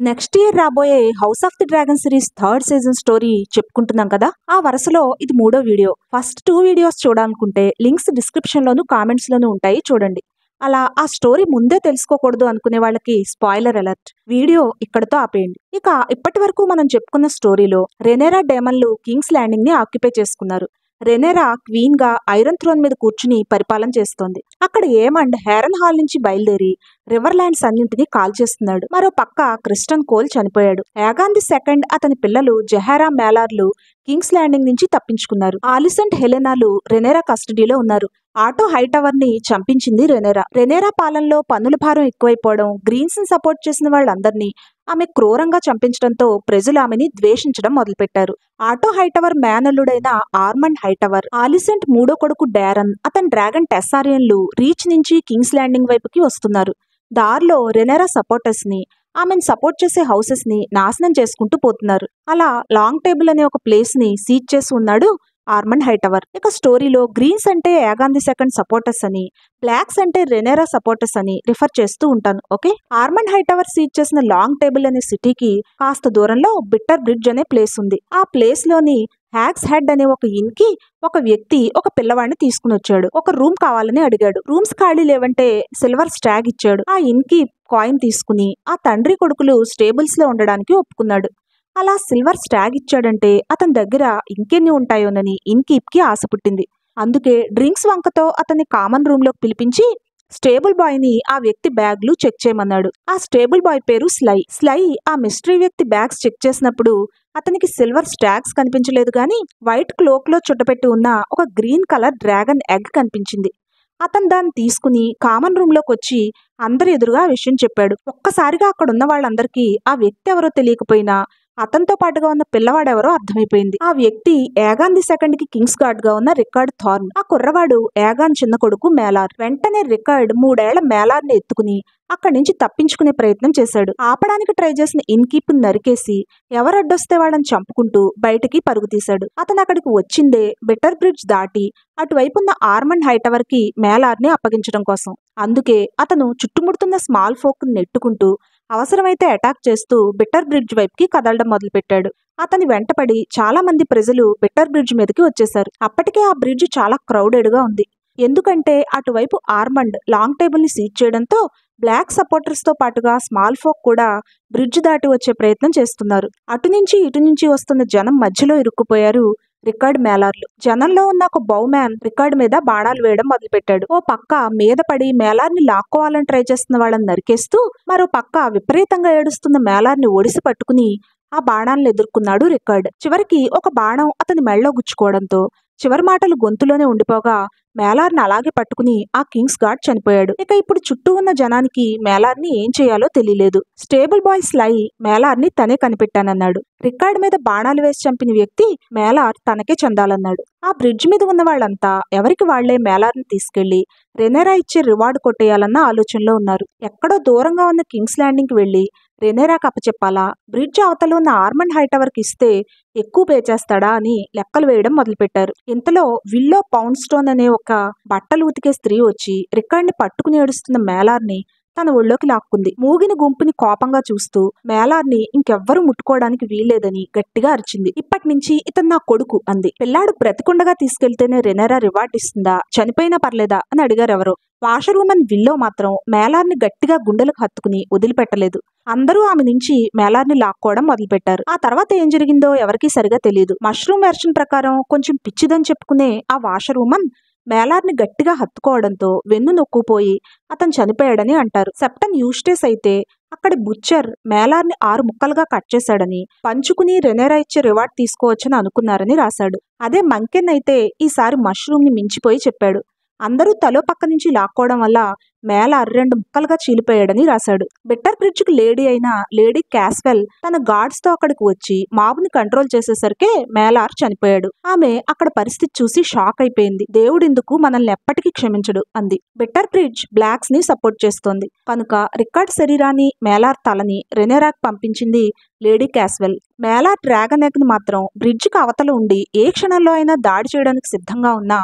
Next year రాబోయే house of the dragon series third season story చెప్పుకుంటున్నాం కదా. ఆ వరుసలో ఇది 3వ వీడియో. ఫస్ట్ 2 వీడియోస్ చూడాలనుకుంటే లింక్స్ డిస్క్రిప్షన్ లోను కామెంట్స్ లోను ఉంటాయి, చూడండి. అలా ఆ స్టోరీ ముందే తెలుసుకోకూడదు అనుకునే వాళ్ళకి స్పాయిలర్ అలర్ట్. వీడియో ఇక్కడతో ఆపేయండి. ఇక ఇప్పటి వరకు మనం చెప్పుకున్న స్టోరీలో రెనేరా డేమన్లు కింగ్స్ ల్యాండింగ్ ని ఆక్యుపై చేసుకున్నారు. రెనేరా క్వీన్ గా ఐరన్ థ్రోన్ మీద కూర్చుని పరిపాలన చేస్తోంది. అక్కడ ఏమండ్ హెరన్ హాల్ నుంచి బయలుదేరి రివర్ ల్యాండ్స్ అన్నింటినీ కాల్ చేస్తున్నాడు. మరో పక్క క్రిస్టన్ కోల్ చనిపోయాడు. యాగాన్ ది సెకండ్ అతని పిల్లలు జెహారా మేలార్లు కింగ్స్ ల్యాండింగ్ నుంచి తప్పించుకున్నారు. ఆలిసెంట్ హెలెనాలు రెనేరా కస్టడీలో ఉన్నారు. ఆటో హైటవర్ ని చంపించింది రెనేరా. రెనేరా పాలనలో పన్నుల భారం ఎక్కువైపోవడం, గ్రీన్స్ ని సపోర్ట్ చేసిన వాళ్ళందరినీ ఆమె క్రూరంగా చంపించడంతో ప్రజలు ఆమెని ద్వేషించడం మొదలుపెట్టారు. ఆటో హైటవర్ మేనల్లుడైన ఆర్మండ్ హైటవర్, ఆలిసెంట్ మూడో కొడుకు డారన్, అతని డ్రాగన్ టెస్సారియన్లు రీచ్ నుంచి కింగ్స్ ల్యాండింగ్ వైపుకి వస్తున్నారు. దారిలో రెనేరా సపోర్టర్స్ ని, ఆమెను సపోర్ట్ చేసే హౌసెస్ ని నాశనం చేసుకుంటూ పోతున్నారు. అలా లాంగ్ టేబుల్ అనే ఒక ప్లేస్ ని సీజ్ చేసి ఉన్నాడు ఆర్మండ్ హైటవర్. ఇక స్టోరీలో గ్రీన్స్ అంటే యాగాన్ ది సెకండ్ సపోర్టర్స్ అని, బ్లాక్స్ అంటే రెనేరా సపోర్టర్స్ అని రిఫర్ చేస్తూ ఉంటాను. ఓకే, ఆర్మండ్ హైటవర్ సీజ్ చేసిన లాంగ్ టేబుల్ అనే సిటీకి కాస్త దూరంలో బిట్టర్ బ్రిడ్జ్ అనే ప్లేస్ ఉంది. ఆ ప్లేస్ లోని హ్యాగ్స్ హెడ్ అనే ఒక ఇన్ కి ఒక వ్యక్తి ఒక పిల్లవాడిని తీసుకుని వచ్చాడు. ఒక రూమ్ కావాలని అడిగాడు. రూమ్స్ ఖాళీ లేవంటే సిల్వర్ స్టాగ్ ఇచ్చాడు. ఆ ఇన్ కి కాయిన్ తీసుకుని ఆ తండ్రి కొడుకులు స్టేబుల్స్ లో ఉండడానికి ఒప్పుకున్నాడు. అలా సిల్వర్ స్టాగ్ ఇచ్చాడంటే అతని దగ్గర ఇంకెన్ని ఉంటాయోనని ఇన్ కీప్ కి ఆశ పుట్టింది. అందుకే డ్రింక్స్ వంకతో అతన్ని కామన్ రూమ్ లోకి పిలిపించి స్టేబుల్ బాయ్ ని ఆ వ్యక్తి బ్యాగ్లు చెక్ చేయమన్నాడు. ఆ స్టేబుల్ బాయ్ పేరు స్లై. స్లై ఆ మిస్టరీ వ్యక్తి బ్యాగ్స్ చెక్ చేసినప్పుడు అతనికి సిల్వర్ స్టాగ్స్ కనిపించలేదు గాని వైట్ క్లోక్ లో చుట్టపెట్టి ఉన్న ఒక గ్రీన్ కలర్ డ్రాగన్ ఎగ్ కనిపించింది. అతను దాన్ని తీసుకుని కామన్ రూమ్ లోకి వచ్చి అందరి ఎదురుగా ఆ విషయం చెప్పాడు. ఒక్కసారిగా అక్కడున్న వాళ్ళందరికీ ఆ వ్యక్తి ఎవరో తెలియకపోయినా అతనితో పాటుగా ఉన్న పిల్లవాడెవరో అర్థమైపోయింది. ఆ వ్యక్తి యాగాన్ ది సెకండ్ కి కింగ్స్ గార్డ్ గా ఉన్న రికార్డ్ థార్న్. ఆ కుర్రవాడు యాగాన్ చిన్న కొడుకు మేలార్. వెంటనే రికార్డ్ 3 ఏళ్ల మేలార్ ని ఎత్తుకుని అక్కడి నుంచి తప్పించుకునే ప్రయత్నం చేశాడు. ఆపడానికి ట్రై చేసిన ఇన్కీప్ నరికేసి ఎవరడ్డొస్తే వాళ్ళని చంపుకుంటూ బయటికి పరుగు తీశాడు. అతను అక్కడికి వచ్చిందే బిట్టర్ బ్రిడ్జ్ దాటి అటువైపున్న ఆర్మండ్ హైటవర్ కి మేలార్ ని అప్పగించడం కోసం. అందుకే అతను చుట్టుముడుతున్న స్మాల్ ఫోక్ నెట్టుకుంటూ అవసరమైతే అటాక్ చేస్తూ బిట్టర్ బ్రిడ్జ్ వైపుకి కదలడం మొదలుపెట్టాడు. అతని వెంటపడి చాలా మంది ప్రజలు బిట్టర్ బ్రిడ్జ్ మీదకి వచ్చేశారు. అప్పటికే ఆ బ్రిడ్జ్ చాలా క్రౌడెడ్ గా ఉంది. ఎందుకంటే అటువైపు ఆర్మండ్ లాంగ్ టేబుల్ ని సీజ్ చేయడంతో బ్లాక్ సపోర్టర్స్ తో పాటుగా స్మాల్ ఫోక్ కూడా బ్రిడ్జ్ దాటి వచ్చే ప్రయత్నం చేస్తున్నారు. అటు నుంచి ఇటు నుంచి వస్తున్న జనం మధ్యలో ఇరుక్కుపోయారు రికార్డ్ మేలార్లు. జనంలో ఉన్న ఒక బౌమ్యాన్ రికార్డ్ మీద బాణాలు వేయడం మొదలుపెట్టాడు. ఓ పక్క మీద పడి మేలార్ని లాక్కోవాలని ట్రై చేస్తున్న వాళ్ళని నరికేస్తూ, మరో పక్క విపరీతంగా ఏడుస్తున్న మేలార్ని ఒడిసి పట్టుకుని ఆ బాణాలను ఎదుర్కొన్నాడు రికార్డ్. చివరికి ఒక బాణం అతని మెళ్ళలో గుచ్చుకోవడంతో చివరి మాటలు గొంతులోనే ఉండిపోగా మేలార్ని అలాగే పట్టుకుని ఆ కింగ్స్ గార్డ్ చనిపోయాడు. ఇక ఇప్పుడు చుట్టూ ఉన్న జనానికి మేలార్ని ఏం చేయాలో తెలియలేదు. స్టేబుల్ బాయ్ స్లై మేలార్ని తనే కనిపెట్టానన్నాడు. రికార్డ్ మీద బాణాలు వేసి చంపిన వ్యక్తి మేలార్ తనకే చెందాలన్నాడు. ఆ బ్రిడ్జ్ మీద ఉన్న వాళ్ళంతా ఎవరికి వాళ్లే మేలార్ని తీసుకెళ్లి రెనేరా ఇచ్చే రివార్డు కొట్టేయాలన్న ఆలోచనలో ఉన్నారు. ఎక్కడో దూరంగా ఉన్న కింగ్స్ ల్యాండింగ్ కి వెళ్లి రెనేరాకు అప్పచెప్పాలా, బ్రిడ్జ్ అవతల ఉన్న ఆర్మండ్ హైటవర్ కి ఇస్తే ఎక్కువ పే చేస్తాడా అని లెక్కలు వేయడం మొదలుపెట్టారు. ఇంతలో విల్లో పౌండ్ స్టోన్ అనే ఒక బట్టలు ఉతికే స్త్రీ వచ్చి రికార్డ్ ని పట్టుకుని ఏడుస్తున్న మేలార్ని తన ఒళ్ళోకి లాక్కుంది. మూగిన గుంపుని కోపంగా చూస్తూ మేలార్ని ఇంకెవ్వరూ ముట్టుకోవడానికి వీల్లేదని గట్టిగా అరిచింది. ఇప్పటి నుంచి ఇతను నా కొడుకు అంది. పిల్లాడు బ్రతికుండగా తీసుకెళ్తేనే రెనేరా రివార్డ్ ఇస్తుందా, చనిపోయినా పర్లేదా అని అడిగారు ఎవరో. వాషర్ ఉమెన్ విల్లో మాత్రం మేలార్ని గట్టిగా గుండెలకు హత్తుకుని వదిలిపెట్టలేదు. అందరూ ఆమె నుంచి మేలార్ని లాక్కోవడం మొదలుపెట్టారు. ఆ తర్వాత ఏం జరిగిందో ఎవరికీ సరిగా తెలియదు. మష్రూమ్ వెర్షన్ ప్రకారం కొంచెం పిచ్చిదని చెప్పుకునే ఆ వాషర్ ఉమెన్ మేలార్ని గట్టిగా హత్తుకోవడంతో వెన్ను నొక్కుపోయి అతను చనిపోయాడని అంటారు. సెప్టన్ యూస్టేస్ అయితే అక్కడి బుచ్చర్ మేలార్ని 6 ముక్కలుగా కట్ చేశాడని, పంచుకుని రెనేరా ఇచ్చే రివార్డ్ తీసుకోవచ్చని అనుకున్నారని రాశాడు. అదే మంకెన్ అయితే ఈసారి మష్రూమ్ ని మించిపోయి చెప్పాడు. అందరూ తలో పక్క నుంచి లాక్కోవడం వల్ల మేలార్ 2 ముక్కలుగా చీలిపోయాడని రాశాడు. బిట్టర్ బ్రిడ్జ్ కు లేడీ అయిన లేడీ క్యాస్వెల్ తన గార్డ్స్ తో అక్కడికి వచ్చి మాబుని కంట్రోల్ చేసేసరికి మేలార్ చనిపోయాడు. ఆమె అక్కడ పరిస్థితి చూసి షాక్ అయిపోయింది. దేవుడిందుకు మనల్ని ఎప్పటికీ క్షమించడు అంది. బిట్టర్ బ్రిడ్జ్ బ్లాక్స్ ని సపోర్ట్ చేస్తోంది కనుక రికార్డ్ శరీరాన్ని, మేలార్ తలని రెనేరాకు పంపించింది లేడీ క్యాస్వెల్. మేలార్ డ్రాగన్ ఎగ్ ని మాత్రం బ్రిడ్జ్ కి అవతల ఉండి ఏ క్షణంలో అయినా దాడి చేయడానికి సిద్ధంగా ఉన్న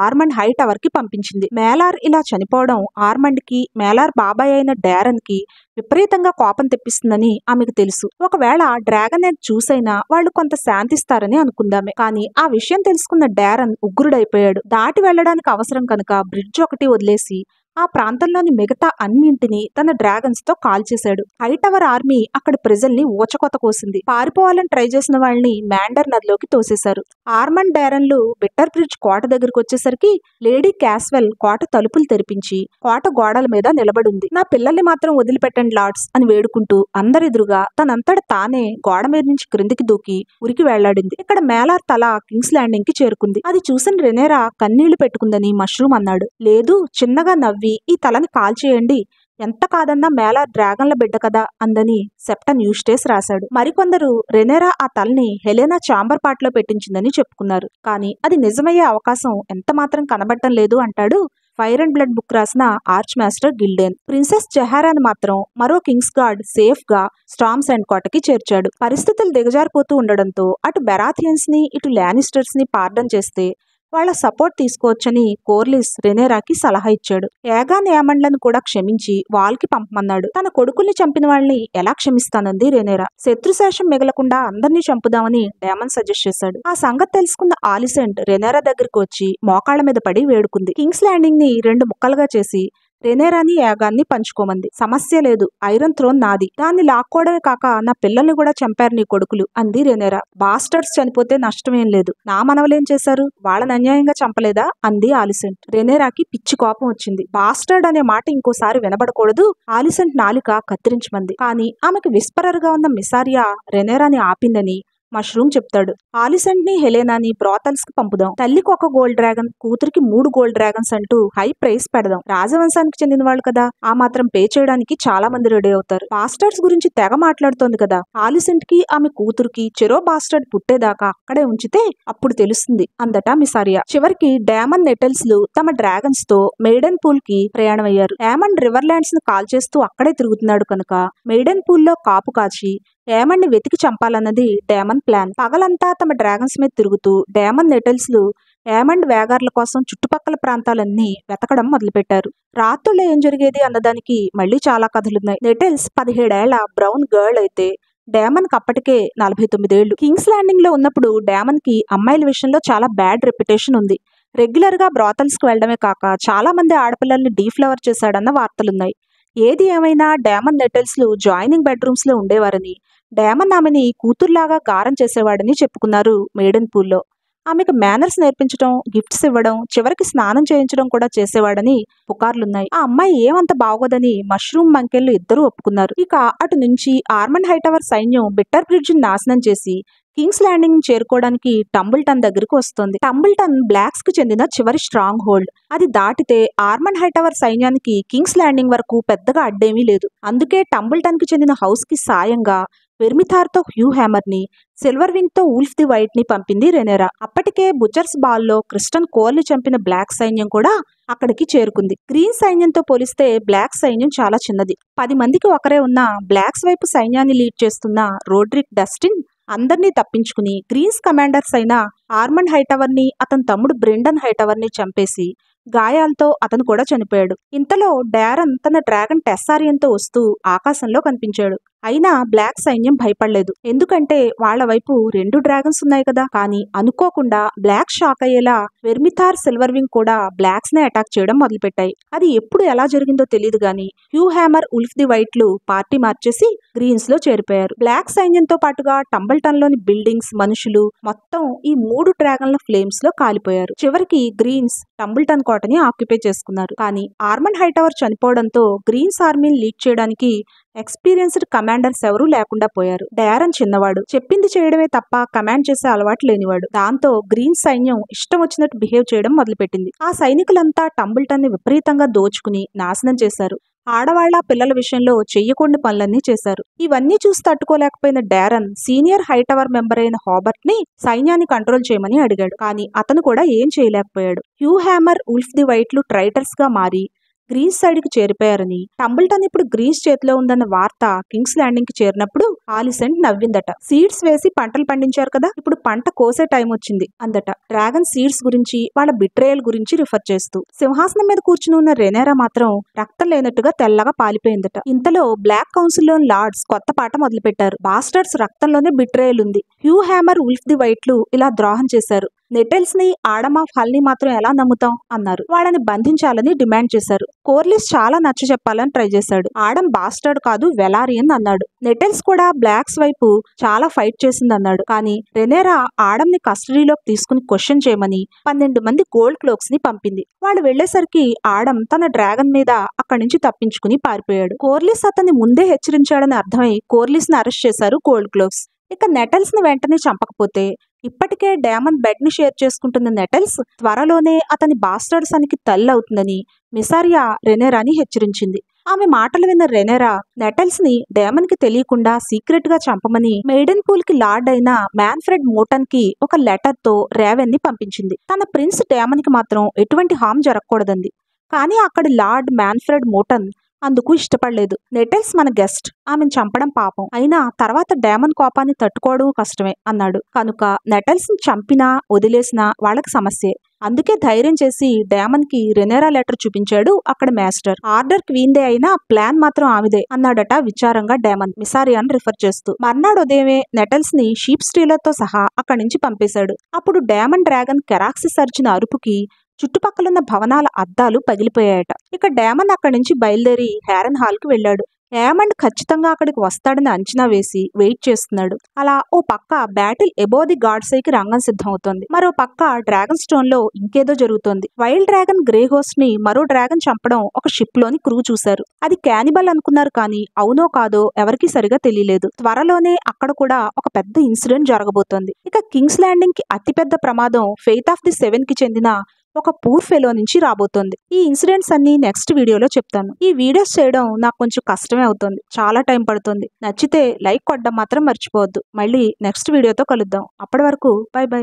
ఆర్మండ్ హై టవర్ కి పంపించింది. మేలార్ ఇలా చనిపోవడం ఆర్మండ్ కి, మేలార్ బాబాయ్ అయిన డారెన్ కి విపరీతంగా కోపం తెప్పిస్తుందని ఆమెకు తెలుసు. ఒకవేళ డ్రాగన్ ఎగ్ చూసైనా వాళ్ళు కొంత శాంతిస్తారని అనుకుందామే. కానీ ఆ విషయం తెలుసుకున్న డారెన్ ఉగ్రుడైపోయాడు. దాటి వెళ్లడానికి అవసరం కనుక బ్రిడ్జ్ ఒకటి వదిలేసి ఆ ప్రాంతంలోని మిగతా అన్నింటినీ తన డ్రాగన్స్ తో కాల్చేశాడు. హైటవర్ ఆర్మీ అక్కడి ప్రజల్ని ఊచకొత కోసింది. పారిపోవాలని ట్రై చేసిన వాళ్ళని మ్యాండర్ నదిలోకి తోసేశారు. ఆర్మండ్ డారెన్లు బిట్టర్ బ్రిడ్జ్ కోట దగ్గరకు వచ్చేసరికి లేడీ క్యాస్వెల్ కోట తలుపులు తెరిపించి కోట గోడల మీద నిలబడింది. నా పిల్లల్ని మాత్రం వదిలిపెట్టండి లార్డ్స్ అని వేడుకుంటూ అందరెదురుగా తనంతట తానే గోడ మీద నుంచి క్రిందికి దూకి ఉరికి వెళ్లాడింది. ఇక్కడ మేలార్ తల కింగ్స్ ల్యాండింగ్ కి చేరుకుంది. అది చూసిన రెనేరా కన్నీళ్లు పెట్టుకుందని మష్రూమ్ అన్నాడు. లేదు, చిన్నగా నవ్వి ఈ తలని కాల్చేయండి, ఎంత కాదన్నా మేలార్ డ్రాగన్ల బిడ్డ కదా అందని సెప్టన్ యూస్టేస్ రాశాడు. మరికొందరు రెనేరా ఆ తలని హెలెనా చాంబర్ పాట్లో పెట్టించిందని చెప్పుకున్నారు. కానీ అది నిజమయ్యే అవకాశం ఎంత మాత్రం కనబడటం లేదు అంటాడు ఫైర్ అండ్ బ్లడ్ బుక్ రాసిన ఆర్చ్ మాస్టర్ గిల్డెన్. ప్రిన్సెస్ జహారాని మాత్రం మరో కింగ్స్ గార్డ్ సేఫ్ గా స్టార్మ్స్ అండ్ కోటకి చేర్చాడు. పరిస్థితులు దిగజారిపోతూ ఉండడంతో అటు బెరాథియన్స్ ని ఇటు లానిస్టర్స్ ని పార్డన్ చేస్తే వాళ్ల సపోర్ట్ తీసుకోవచ్చని కోర్లిస్ రెనేరాకి సలహా ఇచ్చాడు. ఏగాన్ ఏమండ్లను కూడా క్షమించి వాల్కి పంపమన్నాడు. తన కొడుకుల్ని చంపిన వాళ్ళని ఎలా క్షమిస్తానంది రెనేరా. శత్రుశేషం మిగలకుండా అందరినీ చంపుదామని డేమన్ సజెస్ట్ చేశాడు. ఆ సంగతి తెలుసుకున్న ఆలిసెంట్ రెనేరా దగ్గరికి వచ్చి మోకాళ్ల మీద పడి వేడుకుంది. కింగ్స్ ల్యాండింగ్ ని 2 ముక్కలుగా చేసి రెనేరాని యాగాన్ని పంచుకోమంది. సమస్య లేదు, ఐరన్ థ్రోన్ నాది, దాన్ని లాక్కోవడమే కాక నా పిల్లల్ని కూడా చంపారు నీ కొడుకులు అంది రెనేరా. బాస్టర్స్ చనిపోతే నష్టమేం లేదు, నా మనవలేం చేశారు, వాళ్ళని అన్యాయంగా చంపలేదా అంది ఆలిసెంట్. రెనేరాకి పిచ్చి కోపం వచ్చింది. బాస్టర్డ్ అనే మాట ఇంకోసారి వినబడకూడదు, ఆలిసెంట్ నాలిక కత్తిరించమంది. కానీ ఆమెకు విస్పరర్ గా ఉన్న మిసారియా రెనేరాని ఆపిందని మష్రూమ్ చెప్తాడు. ఆలిసెంట్ ని హెలెనాని బ్రాతల్స్ కి పంపుదాం. తల్లికి 1 గోల్డ్ డ్రాగన్, కూతురికి 3 గోల్డ్ డ్రాగన్స్ అంటూ హై ప్రైస్ పెడదాం. రాజవంశానికి చెందిన వాళ్ళు కదా, ఆ మాత్రం పే చేయడానికి చాలా మంది రెడీ అవుతారు. బాస్టర్డ్స్ గురించి తెగ మాట్లాడుతోంది కదా, ఆలిసెంట్ కి ఆమె కూతురికి చెరో బాస్టర్డ్ పుట్టేదాకా అక్కడే ఉంచితే అప్పుడు తెలుస్తుంది అందట మిసారియా. చివరికి డామన్ నెటల్స్ లు తమ డ్రాగన్స్ తో మెయిడెన్ పూల్ కి ప్రయాణమయ్యారు. డామన్ రివర్ ల్యాండ్స్ ను కాల్ చేస్తూ అక్కడే తిరుగుతున్నాడు కనుక మెయిడెన్ పూల్ లో కాపు కాచి డామన్ ని వెతికి చంపాలన్నది డామన్ ప్లాన్. పగలంతా తమ డ్రాగన్స్ మీద తిరుగుతూ డామన్ నెటల్స్ లు డామండ్ వేగార్ల కోసం చుట్టుపక్కల ప్రాంతాలన్నీ వెతకడం మొదలుపెట్టారు. రాత్రుల్లో ఏం జరిగేది అన్నదానికి మళ్లీ చాలా కథలున్నాయి. నెటల్స్ 17 ఏళ్ల బ్రౌన్ గర్ల్ అయితే డామన్ కి అప్పటికే 49 ఏళ్లు. కింగ్స్ ల్యాండింగ్ లో ఉన్నప్పుడు డామన్ కి అమ్మాయిల విషయంలో చాలా బ్యాడ్ రెప్యుటేషన్ ఉంది. రెగ్యులర్ గా బ్రాతల్స్ కు వెళ్లడమే కాక చాలా మంది ఆడపిల్లల్ని డీఫ్లవర్ చేశాడన్న వార్తలున్నాయి. ఏది ఏమైనా డామన్ నెటల్స్ లు జాయినింగ్ బెడ్రూమ్స్ లో ఉండేవారని, డామన్ ఆమెని కూతుర్లాగా గారం చేసేవాడని చెప్పుకున్నారు మెయిడెన్ పూల్లో. ఆమెకు మేనర్స్ నేర్పించడం, గిఫ్ట్స్ ఇవ్వడం, చివరికి స్నానం చేయించడం కూడా చేసేవాడని పుకార్లున్నాయి. ఆ అమ్మాయి ఏమంత బాగోదని మష్రూమ్ మంకెళ్ళు ఇద్దరూ ఒప్పుకున్నారు. ఇక అటు నుంచి ఆర్మండ్ హైటవర్ సైన్యం బిట్టర్ బ్రిడ్జ్ నాశనం చేసి కింగ్స్ ల్యాండింగ్ చేరుకోవడానికి టంబుల్టన్ దగ్గరకు వస్తుంది. టంబుల్టన్ బ్లాక్స్ కు చెందిన చివరి స్ట్రాంగ్ హోల్డ్. అది దాటితే ఆర్మండ్ హైటవర్ సైన్యానికి కింగ్స్ ల్యాండింగ్ వరకు పెద్దగా అడ్డేమీ లేదు. అందుకే టంబుల్టన్ కి చెందిన హౌస్ కి సాయంగా వెర్మిథార్ తో హ్యూ హ్యామర్ ని, సిల్వర్ వింగ్ తో వుల్ఫ్ ది వైట్ ని పంపింది రెనేరా. అప్పటికే బుచర్స్ బాల్ లో క్రిస్టన్ కోల్ ని చంపిన బ్లాక్ సైన్యం కూడా అక్కడికి చేరుకుంది. గ్రీన్ సైన్యంతో పోలిస్తే బ్లాక్ సైన్యం చాలా చిన్నది. 10 మందికి ఒకరే ఉన్న బ్లాక్స్ వైపు సైన్యాన్ని లీడ్ చేస్తున్న రోడ్రిక్ డస్టిన్ అందర్నీ తప్పించుకుని గ్రీన్స్ కమాండర్స్ అయిన ఆర్మండ్ హైటవర్ ని, అతని తమ్ముడు బ్రెండన్ హైటవర్ ని చంపేసి గాయాలతో అతను కూడా చనిపోయాడు. ఇంతలో డారన్ తన డ్రాగన్ టెస్సారియన్తో వస్తూ ఆకాశంలో కనిపించాడు. అయినా బ్లాక్ సైన్యం భయపడలేదు. ఎందుకంటే వాళ్ల వైపు 2 డ్రాగన్స్ ఉన్నాయి కదా. కానీ అనుకోకుండా బ్లాక్ షాక్ అయ్యేలా వెర్మిథార్, సిల్వర్ వింగ్ కూడా బ్లాక్స్ నే అటాక్ చేయడం మొదలుపెట్టాయి. అది ఎప్పుడు ఎలా జరిగిందో తెలియదు గానీ Hugh Hammer, Ulf the White లు పార్టీ మార్చేసి గ్రీన్స్ లో చేరిపోయారు. బ్లాక్ సైన్యంతో పాటుగా టంబల్టన్ లోని బిల్డింగ్స్, మనుషులు మొత్తం ఈ 3 డ్రాగన్ల ఫ్లేమ్స్ లో కాలిపోయారు. చివరికి గ్రీన్స్ టంబుల్టన్ కోటని ఆక్యుపై చేసుకున్నారు. కానీ ఆర్మండ్ హైటవర్ చనిపోవడంతో గ్రీన్స్ ఆర్మీని లీడ్ చేయడానికి ఎక్స్పీరియన్స్డ్ కమాండర్స్ ఎవరూ లేకుండా పోయారు. డారన్ చిన్నవాడు, చెప్పింది చేయడమే తప్ప కమాండ్ చేసే అలవాటు లేనివాడు. దాంతో గ్రీన్ సైన్యం ఇష్టం వచ్చినట్టు బిహేవ్ చేయడం మొదలుపెట్టింది. ఆ సైనికులంతా టంబుల్టన్ ని విపరీతంగా దోచుకుని నాశనం చేశారు. ఆడవాళ్ల, పిల్లల విషయంలో చెయ్యకూడని పనులన్నీ చేశారు. ఇవన్నీ చూసి తట్టుకోలేకపోయిన డారన్ సీనియర్ హైటవర్ మెంబర్ అయిన హాబర్ట్ ని సైన్యాన్ని కంట్రోల్ చేయమని అడిగాడు. కానీ అతను కూడా ఏం చేయలేకపోయాడు. Hugh Hammer, Ulf the White లు ట్రైటర్స్ గా మారి గ్రీస్ సైడ్ కి చేరిపోయారని, టంబుల్టన్ ఇప్పుడు గ్రీస్ చేతిలో ఉందన్న వార్త కింగ్స్ ల్యాండింగ్ కి చేరినప్పుడు ఆలిసెంట్ నవ్విందట. సీడ్స్ వేసి పంటలు పండించారు కదా, ఇప్పుడు పంట కోసే టైం వచ్చింది అందట. డ్రాగన్ సీడ్స్ గురించి, వాళ్ళ బిట్రేయల్ గురించి రిఫర్ చేస్తూ. సింహాసనం మీద కూర్చుని ఉన్న రెనేరా మాత్రం రక్తం లేనట్టుగా తెల్లగా పాలిపోయిందట. ఇంతలో బ్లాక్ కౌన్సిల్ లోని లార్డ్స్ కొత్త పాట మొదలుపెట్టారు. బాస్టర్స్ రక్తంలోనే బిట్రేయల్ ఉంది. హ్యూ హ్యామర్, ఉల్ఫ్ ది వైట్లు ఇలా ద్రోహం చేశారు. నెటెల్స్ ని, ఆడమ్ ఆఫ్ హల్ ని మాత్రం ఎలా నమ్ముతాం అన్నారు. వాళ్ళని బంధించాలని డిమాండ్ చేశారు. కోర్లిస్ చాలా నచ్చ చెప్పాలని ట్రై చేశాడు. ఆడమ్ బాస్టర్డ్ కాదు, వెలారియన్ అన్నాడు. నెటెల్స్ కూడా బ్లాక్స్ వైపు చాలా ఫైట్ చేసింది అన్నాడు. కానీ రెనేరా ఆడమ్ ని కస్టడీలోకి తీసుకుని క్వశ్చన్ చేయమని 12 మంది గోల్డ్ క్లోక్స్ ని పంపింది. వాళ్ళు వెళ్లేసరికి ఆడమ్ తన డ్రాగన్ మీద అక్కడి నుంచి తప్పించుకుని పారిపోయాడు. కోర్లిస్ అతన్ని ముందే హెచ్చరించాడని అర్థమై కోర్లిస్ ని అరెస్ట్ చేశారు గోల్డ్ క్లోక్స్. ఇక నెటల్స్ ని వెంటనే చంపకపోతే ఇప్పటికే డామన్ బెడ్ ని షేర్ చేసుకుంటున్న నెటల్స్ త్వరలోనే అతని బాస్టర్డ్ సనికి తల్లి అవుతుందని మిసారియా రెనేరాని హెచ్చరించింది. ఆమె మాటలు విన్న రెనేరా నెటల్స్ ని డామన్ కి తెలియకుండా సీక్రెట్ గా చంపమని మెయిడెన్ పూల్ కి లార్డ్ అయిన మ్యాన్ఫ్రెడ్ మోటన్ కి ఒక లెటర్ తో రేవెన్ ని పంపించింది. తన ప్రిన్స్ డామన్ కి మాత్రం ఎటువంటి హామ్ జరగకూడదంది. కానీ అక్కడి లార్డ్ మ్యాన్ఫ్రెడ్ మోటన్ అందుకు ఇష్టపడలేదు. నెటెల్స్ మన గెస్ట్, ఆమెను చంపడం పాపం, అయినా తర్వాత డామన్ కోపాన్ని తట్టుకోవడం కష్టమే అన్నాడు. కనుక నెటెల్స్ ని చంపినా వదిలేసినా వాళ్ళకి సమస్యే. అందుకే ధైర్యం చేసి డామన్ కి రెనేరా లెటర్ చూపించాడు అక్కడ మాస్టర్. ఆర్డర్ క్వీన్ దే అయినా ప్లాన్ మాత్రం ఆమెదే అన్నాడట విచారంగా డామన్, మిసారియాని రిఫర్ చేస్తూ. మర్నాడు ఉదయమే నెటెల్స్ ని షీప్ స్టీలర్ తో సహా అక్కడి నుంచి పంపేశాడు. అప్పుడు డామన్ డ్రాగన్ కెరాక్సిస్ అరిచిన అరుపుకి చుట్టుపక్కలున్న భవనాల అద్దాలు పగిలిపోయాయట. ఇక డామన్ అక్కడి నుంచి బయలుదేరి హ్యారన్ హాల్ కి వెళ్ళాడు. యామండ్ ఖచ్చితంగా అక్కడికి వస్తాడని అంచనా వేసి వెయిట్ చేస్తున్నాడు. అలా ఓ పక్క బ్యాటిల్ ఎబో ది గాడ్సైకి రంగం సిద్ధమవుతోంది. మరో పక్క డ్రాగన్ స్టోన్ లో ఇంకేదో జరుగుతోంది. వైల్డ్ డ్రాగన్ గ్రే హోస్ట్ ని మరో డ్రాగన్ చంపడం ఒక షిప్ లోని క్రూ చూశారు. అది క్యానిబల్ అనుకున్నారు, కానీ అవునో కాదో ఎవరికీ సరిగా తెలియలేదు. త్వరలోనే అక్కడ కూడా ఒక పెద్ద ఇన్సిడెంట్ జరగబోతోంది. ఇక కింగ్స్ ల్యాండింగ్ కి అతిపెద్ద ప్రమాదం ఫెయిత్ ఆఫ్ ది సెవెన్ కి చెందిన ఒక పూర్ ఫెలో నుంచి రాబోతోంది. ఈ ఇన్సిడెంట్స్ అన్ని నెక్స్ట్ వీడియోలో చెప్తాను. ఈ వీడియోస్ చేయడం నాకు కొంచెం కష్టమే అవుతుంది, చాలా టైం పడుతుంది. నచ్చితే లైక్ కొట్టడం మాత్రం మర్చిపోవద్దు. మళ్ళీ నెక్స్ట్ వీడియోతో కలుద్దాం. అప్పటి వరకు బై బై.